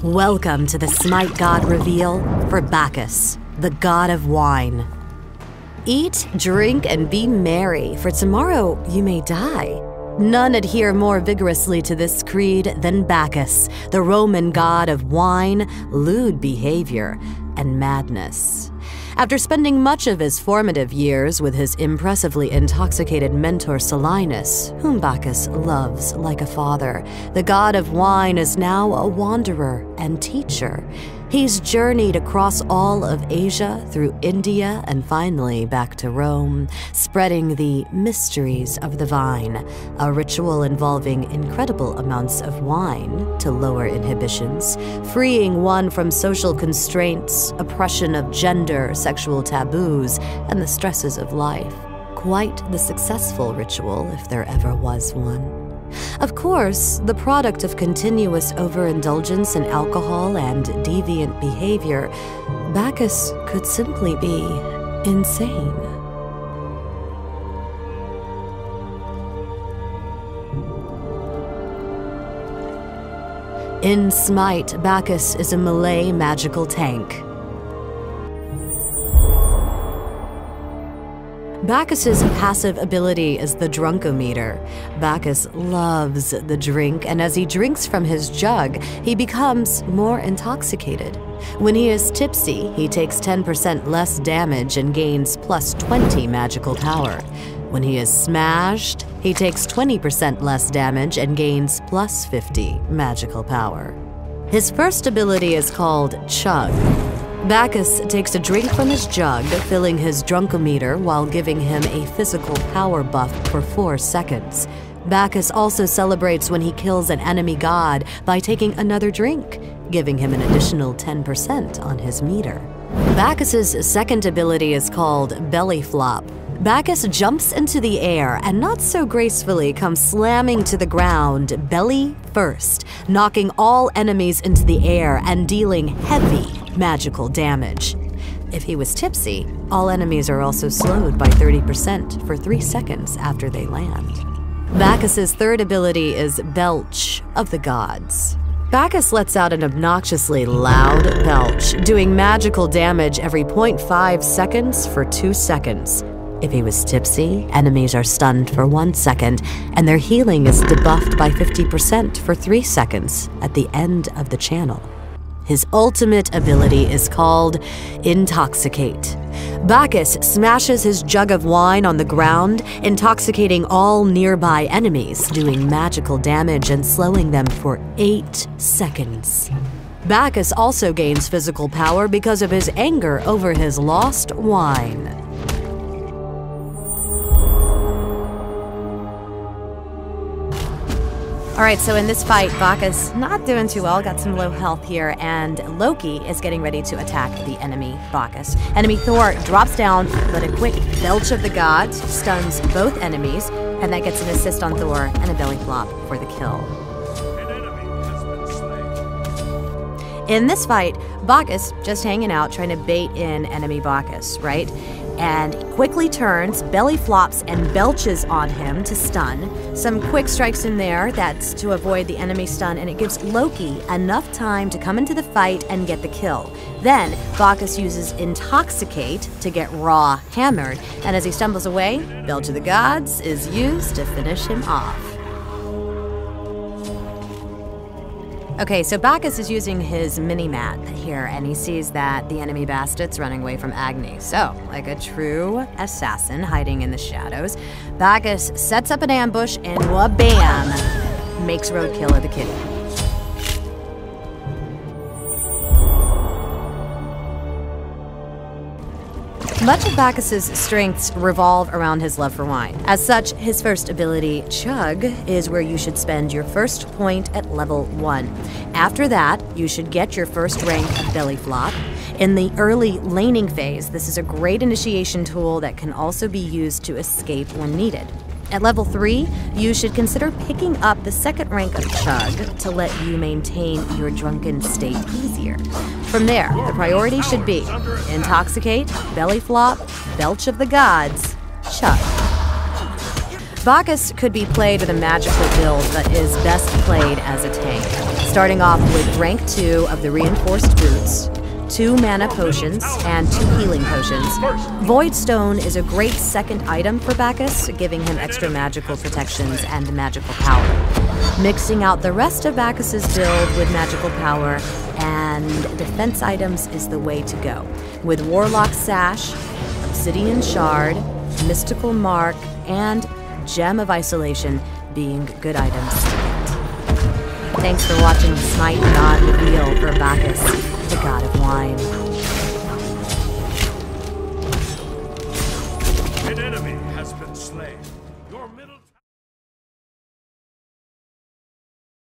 Welcome to the SMITE God reveal for Bacchus, the god of wine. Eat, drink, and be merry, for tomorrow you may die. None adhere more vigorously to this creed than Bacchus, the Roman god of wine, lewd behavior, and madness. After spending much of his formative years with his impressively intoxicated mentor Silenus, whom Bacchus loves like a father, the god of wine is now a wanderer and teacher. He's journeyed across all of Asia, through India, and finally back to Rome, spreading the mysteries of the vine, a ritual involving incredible amounts of wine to lower inhibitions, freeing one from social constraints, oppression of gender, sexual taboos, and the stresses of life. Quite the successful ritual, if there ever was one. Of course, the product of continuous overindulgence in alcohol and deviant behavior, Bacchus could simply be insane. In SMITE, Bacchus is a Malay magical tank. Bacchus's passive ability is the drunkometer. Bacchus loves the drink, and as he drinks from his jug, he becomes more intoxicated. When he is tipsy, he takes 10% less damage and gains plus 20 magical power. When he is smashed, he takes 20% less damage and gains plus 50 magical power. His first ability is called Chug. Bacchus takes a drink from his jug, filling his drunkometer while giving him a physical power buff for 4 seconds. Bacchus also celebrates when he kills an enemy god by taking another drink, giving him an additional 10% on his meter. Bacchus's second ability is called belly flop. Bacchus jumps into the air and not so gracefully comes slamming to the ground belly first, knocking all enemies into the air and dealing heavy magical damage. If he was tipsy, all enemies are also slowed by 30% for 3 seconds after they land. Bacchus's third ability is Belch of the Gods. Bacchus lets out an obnoxiously loud belch, doing magical damage every 0.5 seconds for 2 seconds. If he was tipsy, enemies are stunned for 1 second, and their healing is debuffed by 50% for 3 seconds at the end of the channel. His ultimate ability is called Intoxicate. Bacchus smashes his jug of wine on the ground, intoxicating all nearby enemies, doing magical damage and slowing them for 8 seconds. Bacchus also gains physical power because of his anger over his lost wine. Alright, so in this fight, Bacchus not doing too well, got some low health here, and Loki is getting ready to attack the enemy Bacchus. Enemy Thor drops down, but a quick belch of the gods stuns both enemies, and that gets an assist on Thor and a belly flop for the kill. In this fight, Bacchus just hanging out, trying to bait in enemy Bacchus, right? And he quickly turns, belly flops, and belches on him to stun. Some quick strikes in there, that's to avoid the enemy stun, and it gives Loki enough time to come into the fight and get the kill. Then, Bacchus uses Intoxicate to get Raw hammered, and as he stumbles away, Belch of the Gods is used to finish him off. Okay, so Bacchus is using his mini-mat here, and he sees that the enemy Bastard's running away from Agni. So, like a true assassin hiding in the shadows, Bacchus sets up an ambush and wha-bam! Makes roadkill of the kitty. Much of Bacchus's strengths revolve around his love for wine. As such, his first ability, Chug, is where you should spend your first point at level 1. After that, you should get your first rank of belly flop. In the early laning phase, this is a great initiation tool that can also be used to escape when needed. At level 3, you should consider picking up the second rank of Chug to let you maintain your drunken state easier. From there, the priority should be Intoxicate, Belly Flop, Belch of the Gods, Chug. Bacchus could be played with a magical build, but is best played as a tank. Starting off with rank 2 of the reinforced boots, 2 mana potions, and 2 healing potions. Void Stone is a great second item for Bacchus, giving him extra magical protections and magical power. Mixing out the rest of Bacchus's build with magical power and defense items is the way to go, with Warlock Sash, Obsidian Shard, Mystical Mark, and Gem of Isolation being good items to get. Thanks for watching the SMITE God reveal for Bacchus, the god of wine. An enemy